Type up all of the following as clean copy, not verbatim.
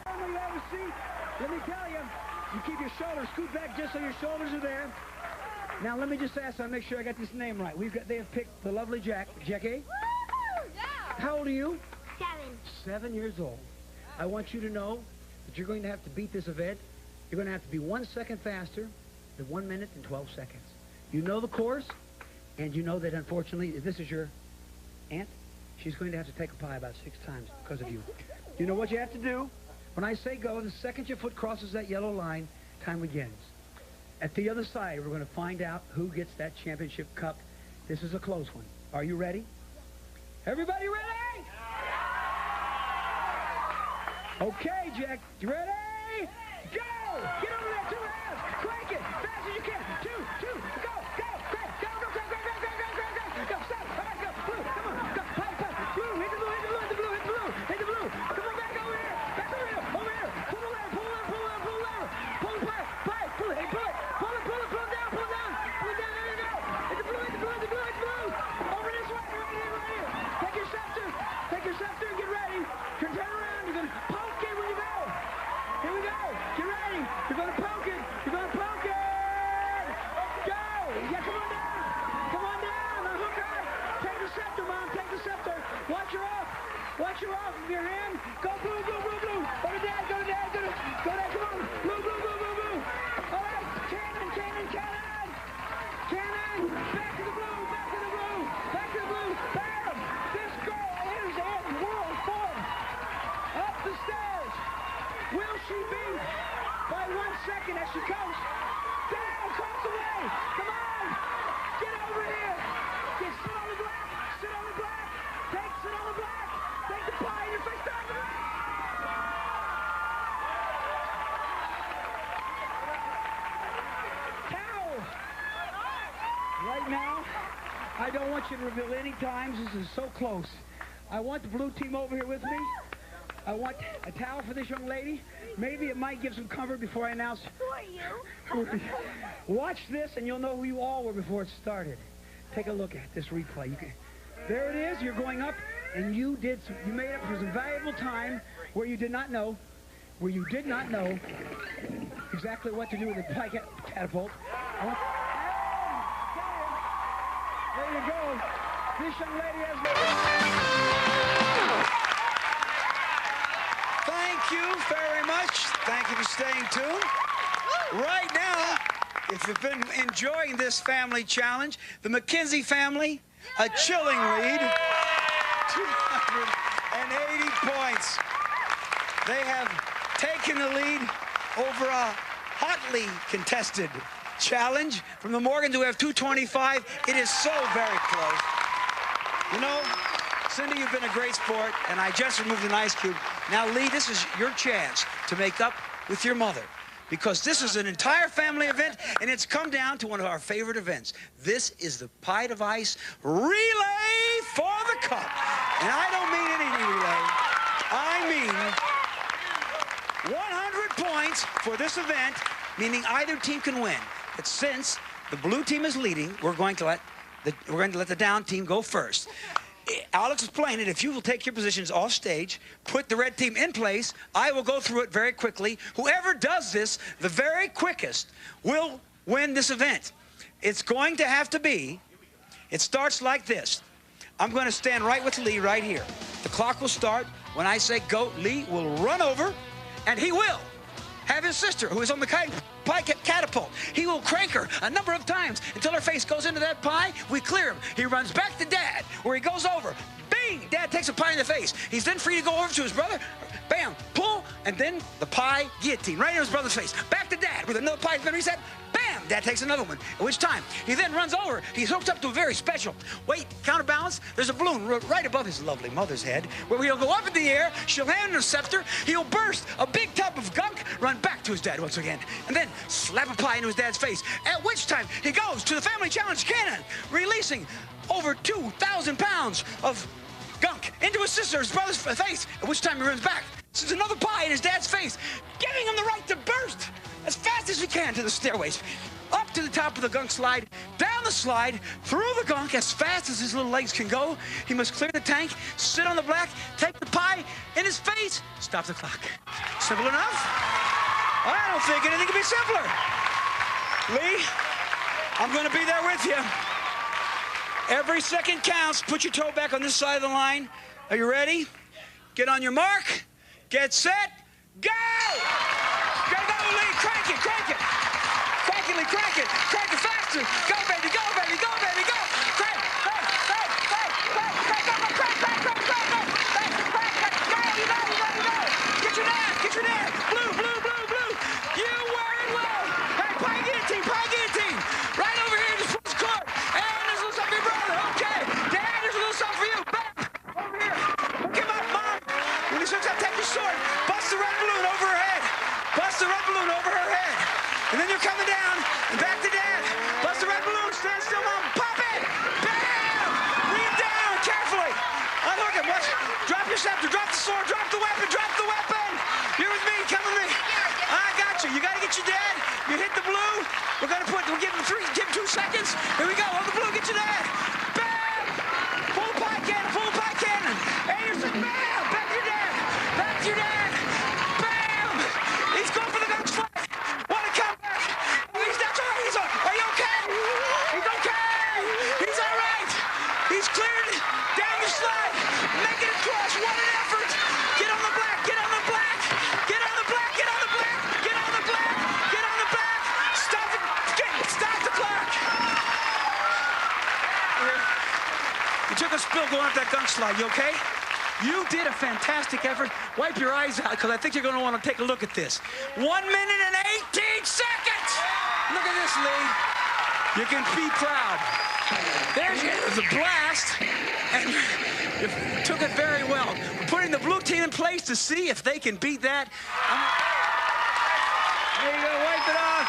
You have a seat. Let me tell you, you keep your shoulders scoot back just so your shoulders are there. Now let me just ask, I make sure I got this name right. They have picked the lovely Jackie. Yeah. How old are you? 7. 7 years old. I want you to know that you're going to have to beat this event. You're going to have to be 1 second faster than 1 minute and 12 seconds. You know the course, and you know that unfortunately, if this is your aunt, she's going to have to take a pie about 6 times because of you. You know what you have to do? When I say go, the second your foot crosses that yellow line, time begins. At the other side, we're going to find out who gets that championship cup. This is a close one. Are you ready? Everybody ready? Okay, Jack. You ready? Go! Get over there, 2 halves. Crank it. Fast as you can. 2, 2. Go, go, go, go, go, go, go, go, go, go, go, go, go. Go, stop. All right, go. Blue, come on. Go, pipe, pipe. Blue, hit the blue, hit the blue, hit the blue, hit the blue, hit the blue. Come on, back over here. Back over here. Over here. Pull the lever, pull the lever, pull the lever, pull the lever. Pull the pipe, pipe. Pull it, hey, pull it. Pull it, pull it, pull it down, pull it down. Pull it down, there you go. Hit the blue, hit the blue, hit the blue, hit the blue. Over this way, right here, right here. Take your scepter. Take your scepter and get ready. Turn around. You're going to poke it when you go. Here we go. Get ready. You're going to poke it. You're going to poke it. Go. Yeah, come on down. Come on down. Now hook her. Take the scepter, Mom. Take the scepter. Watch her off. Watch her off with your hand. Go blue, blue, blue, blue. Go to Dad. Go to Dad. Go to Dad. Come on. Blue, blue, blue, blue, blue. All right. Cannon, cannon, cannon. Cannon. Back to the blue. Back to the blue. Back to the blue. Bam. This girl is in world form. Up the stairs. Will she beat by 1 second as she goes down across the way? Come on! Get over here! Get sit on the black! Sit on the black! Sit on the black! Take the pie in your face! Down the black! Towel! Right now, I don't want you to reveal any times. This is so close. I want the blue team over here with me. I want a towel for this young lady. Maybe it might give some comfort before I announce. Who are you? Watch this, and you'll know who you all were before it started. Take a look at this replay. There it is. You're going up, and you made up for some valuable time where you did not know exactly what to do with the pie catapult. There you go. This young lady has. Thank you very much. Thank you for staying tuned. Right now, if you've been enjoying this family challenge, the McKenzie family, a chilling lead, 280 points. They have taken the lead over a hotly contested challenge from the Morgans, who have 225. It is so very close. You know, Cindy, you've been a great sport, and I just removed an ice cube. Now, Lee, this is your chance to make up with your mother, because this is an entire family event, and it's come down to one of our favorite events. This is the Pie Device Relay for the Cup. And I don't mean any relay. I mean 100 points for this event, meaning either team can win. But since the blue team is leading, we're going to let the down team go first. I'll explain it. If you will take your positions off stage, put the red team in place, I will go through it very quickly. Whoever does this the very quickest will win this event. It's going to have to be, it starts like this. I'm going to stand right with Lee right here. The clock will start. When I say go, Lee will run over, and he will have his sister, who is on the pie catapult. He will crank her a number of times until her face goes into that pie. We clear him. He runs back to Dad, where he goes over. Bing! Dad takes a pie in the face. He's then free to go over to his brother. Bam! Pull, and then the pie guillotine right in his brother's face. Back to Dad, with another pie has been reset. Bam! Dad takes another one, at which time he then runs over. He's hooked up to a very special weight counterbalance. There's a balloon right above his lovely mother's head, where he'll go up in the air. She'll hand him a scepter. He'll burst a big tub of gunk, run back to his dad once again, and then slap a pie into his dad's face, at which time he goes to the family challenge cannon, releasing over 2,000 pounds of gunk into his sister's brother's face, at which time he runs back. There's another pie in his dad's face, giving him the right to burst as fast as he can to the stairways, up to the top of the gunk slide, down the slide, through the gunk as fast as his little legs can go. He must clear the tank, sit on the black, take the pie in his face, stop the clock. Simple enough? I don't think anything could be simpler. Lee, I'm going to be there with you. Every second counts. Put your toe back on this side of the line. Are you ready? Get on your mark. Get set. Go! Go, Lee. Crank it, crank it. Crank it, Lee, crank it. Crank it faster. Go, baby, go, baby, go, baby, go. Crank, crank, crank, crank, crank, crank, go, go, crank, crank, crank, crank, go. Crank, crank, crank. Go, you go, you go, you go. Get your dad, get your dad. Blue, blue, blue, blue. You wear it well. Hey, pie guillotine. Right over here in the first court. And there's a little something for your brother. Okay. Dad, there's a little something for you. Back. Over here. Hook him up, Mom. When he swings up, take your sword. Bust the red balloon over her head. Bust the red balloon over her head. And then you're coming down and back to Dad. Bust the red balloon. Stand still, Mom. Pop it. Bam. Bring him down carefully. Unhook him. Watch. Drop your scepter. Drop the sword. Drop the weapon. Drop the weapon. You're with me. Come with me. I got you. You got to get your dad. You hit the blue. We'll give him 2 seconds. Here we go. Hold the blue. Get your dad. Bam. Full pie cannon. Full pie cannon. Anderson. Bam. Back to your dad. Back to your dad. Bam. He's going for the Gunk's flag. What a comeback. That's all right. Are you okay? He's okay. He's all right. He's cleared down the slide. Making it cross. What an effort. Get on the black. Get on the black. Get on the black. Get on the black. Get on the black. Get on the black. Stop it. Stop the clock. You took a spill going up that Gunk slide. You okay? You did a fantastic effort. Wipe your eyes out, because I think you're going to want to take a look at this. 1 minute and 18 seconds. Look at this, Lee. You can be proud. There's the blast, and you took it very well. We're putting the blue team in place to see if they can beat that. There you go. Wipe it off.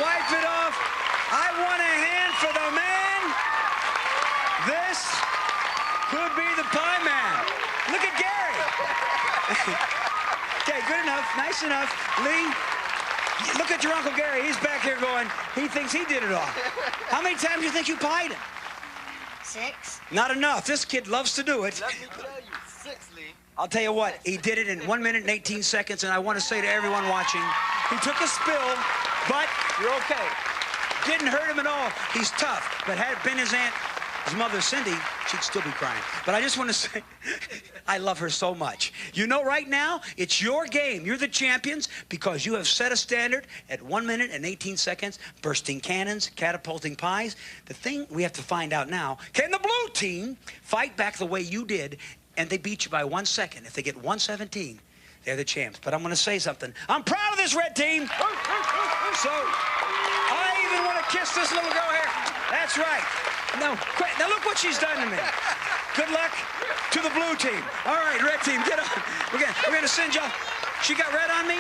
Wipe it off. I want a hand for the man. This could be the pie man. Look at Gary. Okay, good enough. Nice enough. Lee, look at your Uncle Gary. He's back here going, he thinks he did it all. How many times do you think you pied him? 6. Not enough. This kid loves to do it. Let me tell you, 6, Lee. I'll tell you what, he did it in 1 minute and 18 seconds, and I want to say to everyone watching, he took a spill, but you're okay. Didn't hurt him at all. He's tough, but had it been his mother, Cindy, she'd still be crying. But I just want to say, I love her so much. You know, right now, it's your game. You're the champions because you have set a standard at 1 minute and 18 seconds, bursting cannons, catapulting pies. The thing we have to find out now, can the blue team fight back the way you did, and they beat you by 1 second? If they get 117, they're the champs. But I'm going to say something. I'm proud of this red team. So I even want to kiss this little girl here. That's right. Now look what she's done to me. Good luck to the blue team. All right, red team, get on. We're gonna send y'all. She got red on me?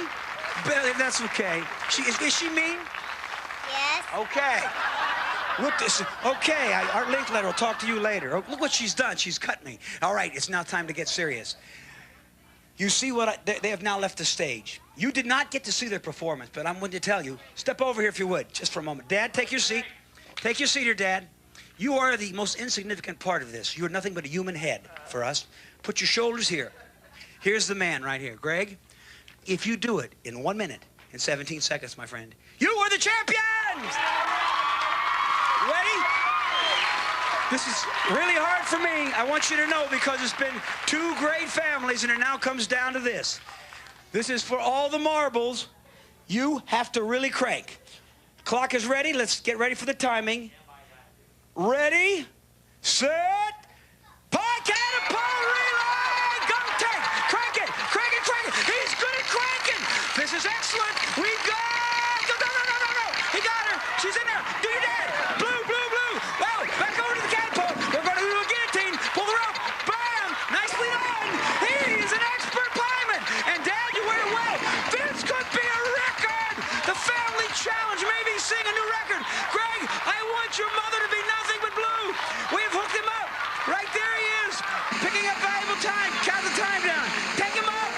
That's okay. Is she mean? Yes. Okay. Look this. Okay, Art Linkletter will talk to you later. Oh, look what she's done. She's cut me. All right, it's now time to get serious. You see what they have now left the stage. You did not get to see their performance, but I'm going to tell you. Step over here if you would, just for a moment. Dad, take your seat. Take your seat here, Dad. You are the most insignificant part of this. You are nothing but a human head for us. Put your shoulders here. Here's the man right here. Greg, if you do it in 1 minute and 17 seconds, my friend, you are the champions! Ready? This is really hard for me. I want you to know, because it's been 2 great families, and it now comes down to this. This is for all the marbles. You have to really crank. Clock is ready. Let's get ready for the timing. Ready, set, pie cannon, pole relay, Gunk tank, crank it, crank it, crank it. He's good at cranking. This is excellent. We go. No. He got her. She's in there. Do your dad. Blue, blue, blue. Wow, back over to the catapult. We're going to do a guillotine. Pull the rope. Bam. Nicely done. He's an expert pieman. And Dad, you wear it well. This could be a record. The family challenge. Maybe sing a new record. Greg, I want your mother to be nothing but blue. We've hooked him up. Right there he is. Picking up valuable time. Count the time down. Take him up.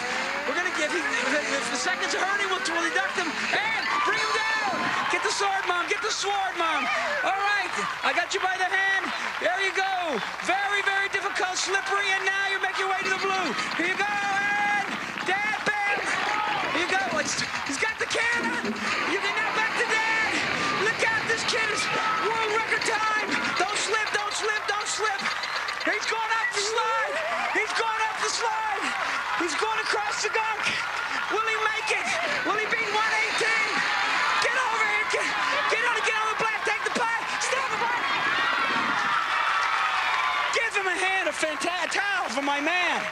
We're going to give him, if the seconds are hurting, we'll deduct him. And bring him down. Get the sword, Mom. Get the sword, Mom. All right. I got you by the hand. There you go. Very, very difficult, slippery, and now you make your way to the blue. Here you go. And Dad, bam. the gunk. Will he make it? Will he beat 118? Get over here. Get on the black. Take the pie. Stop the pie. Give him a hand, a fantastic towel for my man.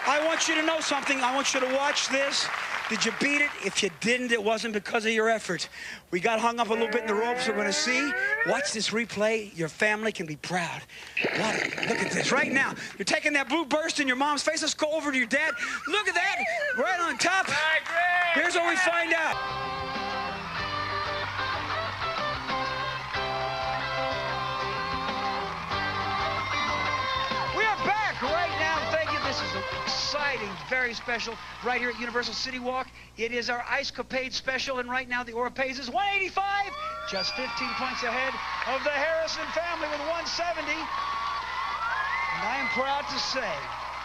I want you to know something. I want you to watch this. Did you beat it? If you didn't, it wasn't because of your effort. We got hung up a little bit in the ropes. We're going to see. Watch this replay. Your family can be proud. Look at this right now. You're taking that blue burst in your mom's face. Let's go over to your dad. Look at that. Right on top. Here's what we find out. We are back right now. Thank you. This is exciting, very special, right here at Universal City Walk. It is our Ice-Capade special, and right now the Oropes is 185, just 15 points ahead of the Harrison family with 170. And I am proud to say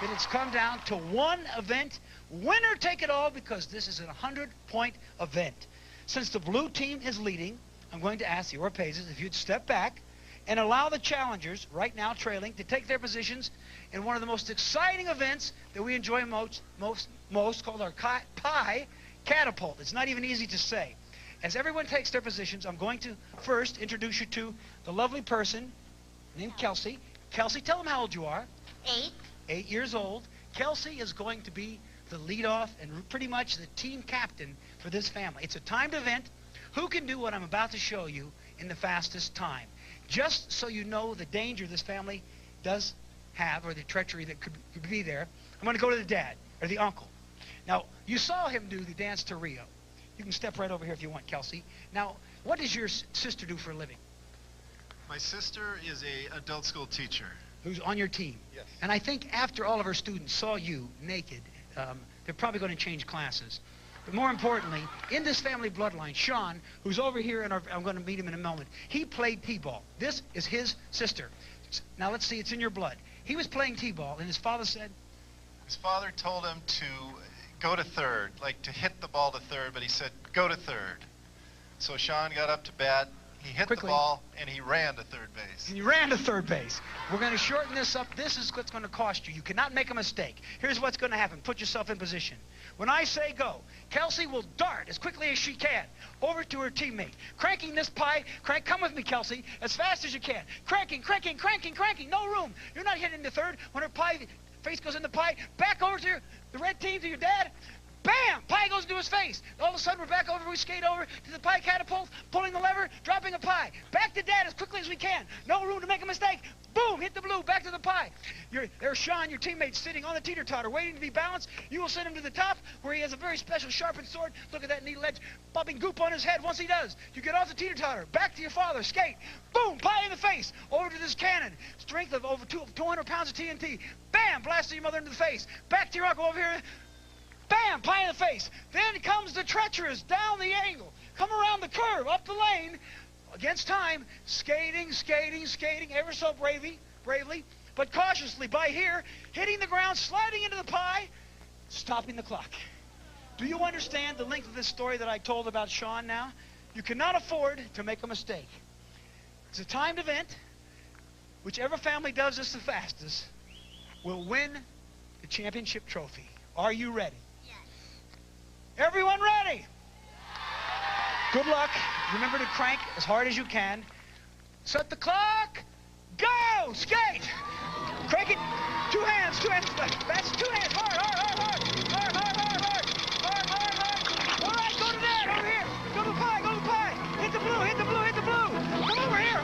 that it's come down to one event, winner take it all, because this is a 100-point event. Since the blue team is leading, I'm going to ask the Oropes if you'd step back and allow the challengers, right now trailing, to take their positions in one of the most exciting events that we enjoy most called our pie catapult. It's not even easy to say. As everyone takes their positions, I'm going to first introduce you to the lovely person named Kelsey. Kelsey, tell them how old you are. 8. 8 years old. Kelsey is going to be the leadoff and pretty much the team captain for this family. It's a timed event. Who can do what I'm about to show you in the fastest time? Just so you know the danger this family does have, or the treachery that could be there, I'm going to go to the dad, or the uncle. Now, you saw him do the dance to Rio. You can step right over here if you want, Kelsey. Now, what does your sister do for a living? My sister is an adult school teacher. Who's on your team? Yes. And I think after all of her students saw you naked, they're probably going to change classes. But more importantly, in this family bloodline, Sean, who's over here, and I'm going to meet him in a moment, he played t-ball. This is his sister. Now let's see, it's in your blood. He was playing t-ball, and his father said? His father told him to go to third, like to hit the ball to third, but he said, go to third. So Sean got up to bat, he hit the ball, and he ran to third base. And you ran to third base. We're going to shorten this up. This is what's going to cost you. You cannot make a mistake. Here's what's going to happen. Put yourself in position. When I say go, Kelsey will dart as quickly as she can over to her teammate. Cranking this pie. Come with me, Kelsey, as fast as you can. Cranking. No room. You're not hitting the third. When her pie face goes in the pie, back over to the red team, to your dad. Bam! Pie goes into his face. All of a sudden, we're back over. We skate over to the pie catapult, pulling the lever, dropping a pie. Back to dad as quickly as we can. No room to make a mistake. Boom! Hit the blue. Back to the pie. There's Sean, your teammate, sitting on the teeter-totter, waiting to be balanced. You will send him to the top, where he has a very special sharpened sword. Look at that neat ledge, popping goop on his head. Once he does, you get off the teeter-totter, back to your father, skate. Boom! Pie in the face. Over to this cannon. Strength of over 200 pounds of TNT. Bam! Blasting your mother into the face. Back to your uncle over here. Bam! Pie in the face. Then comes the treacherous down the angle. Come around the curve, up the lane, against time, skating, ever so bravely, but cautiously by here, hitting the ground, sliding into the pie, stopping the clock. Do you understand the length of this story that I told about Sean now? You cannot afford to make a mistake. It's a timed event. Whichever family does this the fastest will win the championship trophy. Are you ready? Everyone ready? Good luck. Remember to crank as hard as you can. Set the clock. Go! Skate! Crank it. Two hands. That's 2 hands. Hard. All right, go to that. Over here. Go to the pie. Hit the blue. Come over here.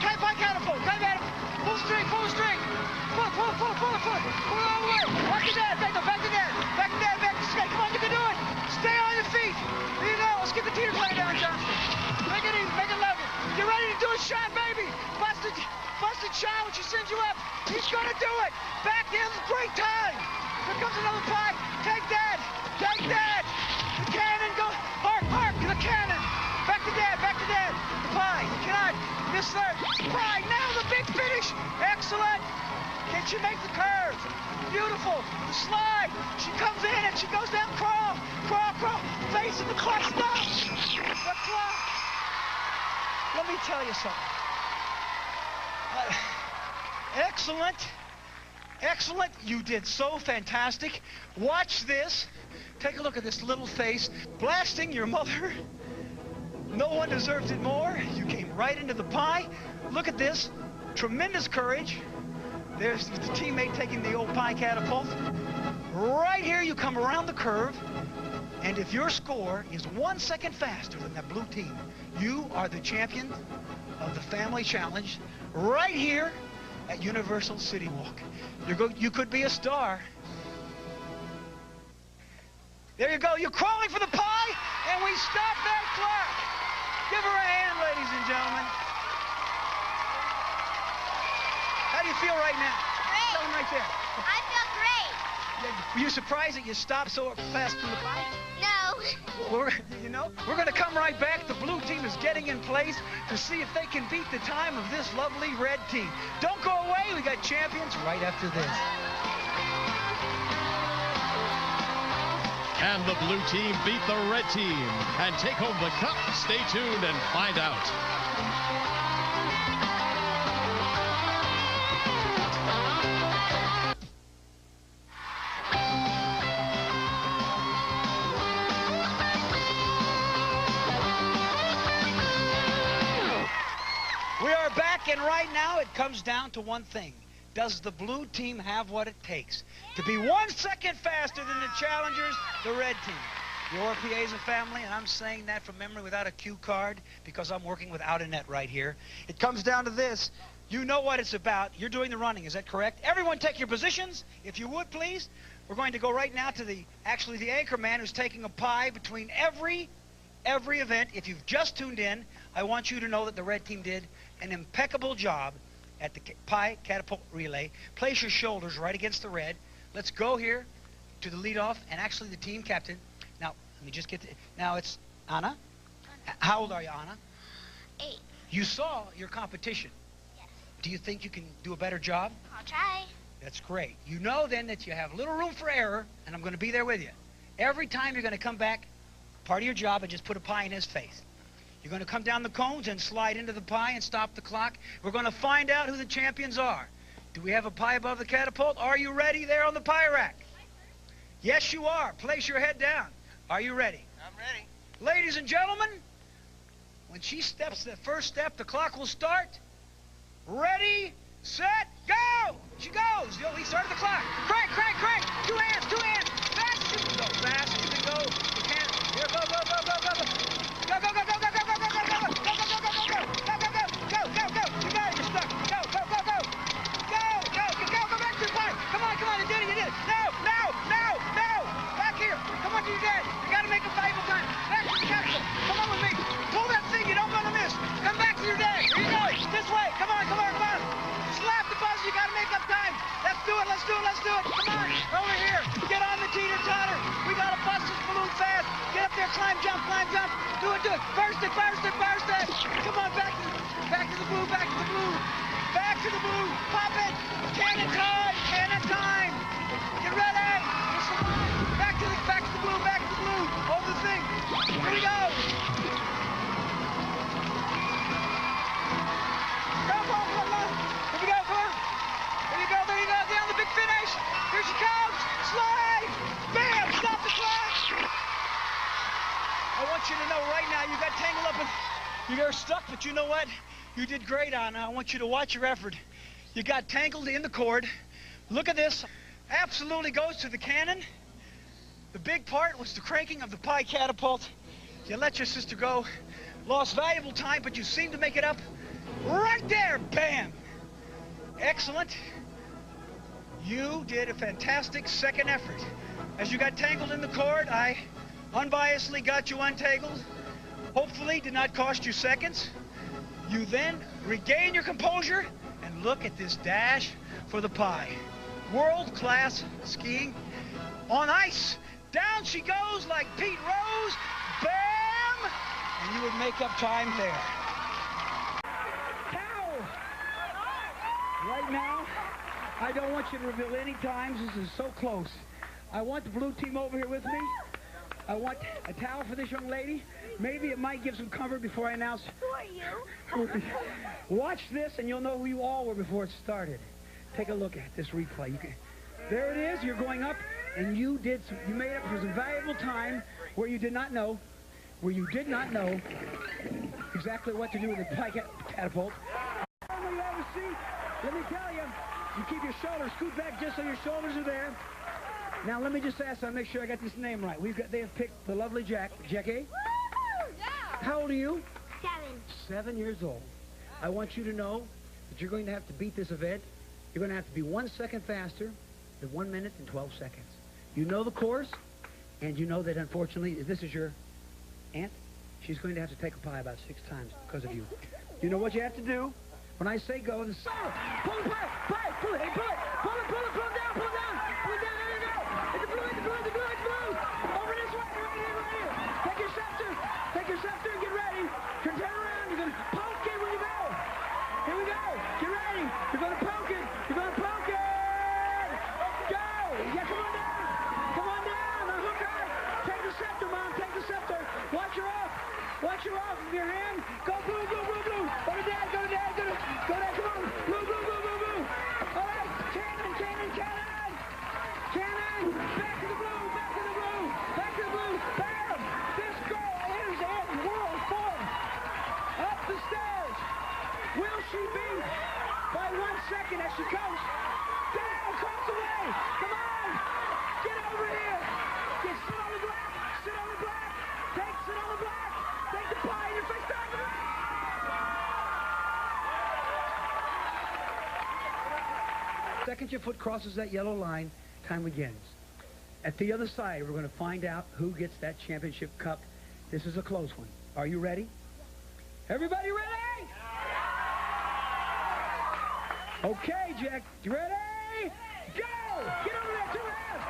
Pie catapult. Full string. Pull all the way. Back to dad. Back to dad. Back to skate. Come on, you can do it. Stay on your feet. There you go. Let's get the teeter totter down, Johnson. Make it easy. Make it level. Get ready to do a shot, baby. Busted shot when she sends you up. He's going to do it. Back in. Great time. Here comes another pie. Take that. The cannon. Go. Hark. The cannon. Back to dad. The pie. You cannot miss third. Pie. Now the big finish. Excellent. Can she make the curve? Beautiful. The slide. She comes in and she goes down. Crawl. Facing the clock. Stop. The clock. Let me tell you something. Excellent. Excellent. You did so fantastic. Watch this. Take a look at this little face. Blasting your mother. No one deserves it more. You came right into the pie. Look at this. Tremendous courage. There's the teammate taking the old pie catapult. Right here, you come around the curve. And if your score is 1 second faster than that blue team, you are the champion of the family challenge right here at Universal City Walk. You could be a star. There you go. You're crawling for the pie, and we stop that clock. Give her a hand, ladies and gentlemen. How do you feel right now? Great. Tell them right there. I feel great. Were you surprised that you stopped so fast from the pie? No. We're going to come right back. The blue team is getting in place to see if they can beat the time of this lovely red team. Don't go away. We got champions right after this. Can the blue team beat the red team and take home the cup? Stay tuned and find out. We are back, and right now it comes down to one thing. Does the blue team have what it takes to be 1 second faster than the challengers, the red team? Your PA is a family, and I'm saying that from memory without a cue card because I'm working without a net right here. It comes down to this. You know what it's about. You're doing the running, is that correct? Everyone take your positions, if you would, please. We're going to go right now to the anchor man who's taking a pie between every event. If you've just tuned in, I want you to know that the red team did an impeccable job at the pie catapult relay. Place your shoulders right against the red. Let's go here to the leadoff and actually the team captain. Now, let me just get to, now it's Anna. How old are you, Anna? 8. You saw your competition. Yes. Do you think you can do a better job? I'll try. That's great. You know then that you have little room for error, and I'm going to be there with you. Every time you're going to come back, part of your job, and just put a pie in his face. You're going to come down the cones and slide into the pie and stop the clock. We're going to find out who the champions are. Do we have a pie above the catapult? Are you ready there on the pie rack? Yes, you are. Place your head down. Are you ready? I'm ready. Ladies and gentlemen, when she steps the first step, the clock will start. Ready, set, go! She goes. He started the clock. Crank, crank, crank. Two hands, two hands. Fast as you can go. Fast as you can go. You can't. Here, go, go, go, go, go, go. Go, go, go, go, go, go, go, go, go, go, go, go, go, go, go, go, go, go. You got it. You're stuck. Go, go, go, go. Go, go, go, go back to the pie. Come on, come on. You did it, you did it. No, no, no, no. Back here. Come on, you did it. You got to make a valuable time. Back to the capsule. Come on with me. Pull that thing. You don't want to miss. Come back to your dad. Here you go. This way. Come on, come on, come on. Slap the buzzer. You got to make up time. Let's do it. Let's do it. Let's do it. Come on. Over here. Get on the teeter-totter. We got to bust this balloon fast. Get up there. Climb, jump, climb, jump. Do it, do it. Burst it, burst it, burst it. Come on, back to the blue, back to the blue. Back to the blue. Pop it. Cannon time. Cannon time. Get ready. Back to the blue, back to the blue. Hold the thing. Here we go. Come on, come on. Here we go, come on. There you go, there you go. Down the big finish. Here she comes. Slide. Bam. Stop the clock. I want you to know right now you got tangled up with, you got stuck, but you know what? You did great, Anna. I want you to watch your effort. You got tangled in the cord. Look at this. Absolutely goes to the cannon. The big part was the cranking of the pie catapult. You let your sister go. Lost valuable time, but you seemed to make it up. Right there, bam. Excellent. You did a fantastic second effort. As you got tangled in the cord, I unbiasedly got you untangled. Hopefully did not cost you seconds. You then regain your composure and look at this dash for the pie. World-class skiing on ice. Down she goes like Pete Rose. Bam! And you would make up time there. Cow! Right now, I don't want you to reveal any times. This is so close. I want the blue team over here with me. I want a towel for this young lady. Maybe it might give some comfort before I announce. Who are you? Watch this and you'll know who you all were before it started. take a look at this replay. There it is. You're going up, and you made up for some valuable time where you did not know exactly what to do with the catapult. When you have a seat, let me tell you, you keep your shoulders scoot back just so your shoulders are there. Now let me just ask, I'll make sure I got this name right. They have picked the lovely Jackie. How old are you? 7. 7 years old. I want you to know that you're going to have to beat this event. You're going to have to be 1 second faster than 1 minute and 12 seconds. You know the course, and you know that unfortunately, this is your aunt. She's going to have to take a pie about 6 times because of you. You know what you have to do? When I say go, then solid. Pull the pie, pull it, pull it, pull it, pull it, pull it down, pull it down, pull it down, there you go. It's the blue, it's the blue, it's the blue, it's the blue. Over this way, right here. Take your scepter, and get ready. Turn around, you're going to poke it when you go. Here we go, get ready. You're going to poke it, you're going to poke it. Go, yeah, come on down, now hook on. Take the scepter, Mom, take the scepter. Watch her off with your hand. Go blue, blue, blue, blue. Go to Dad, go to Dad, go to Dad, come on. Blue, blue, blue, blue, blue. All right, Cannon. Back to the blue, back to the blue, back to the blue. Bam! This girl is in world form. Up the stairs. Will she beat by 1 second as she comes? Down, across the way. Come on. Get over here. Sit on the black. Sit on the black. Sit on the black. Take the pie in your face. Start the black. Second your foot crosses that yellow line, time begins. At the other side, we're going to find out who gets that championship cup. This is a close one. Are you ready? Everybody ready? Okay, Jack. You ready? Go! Get over there, 2 hands.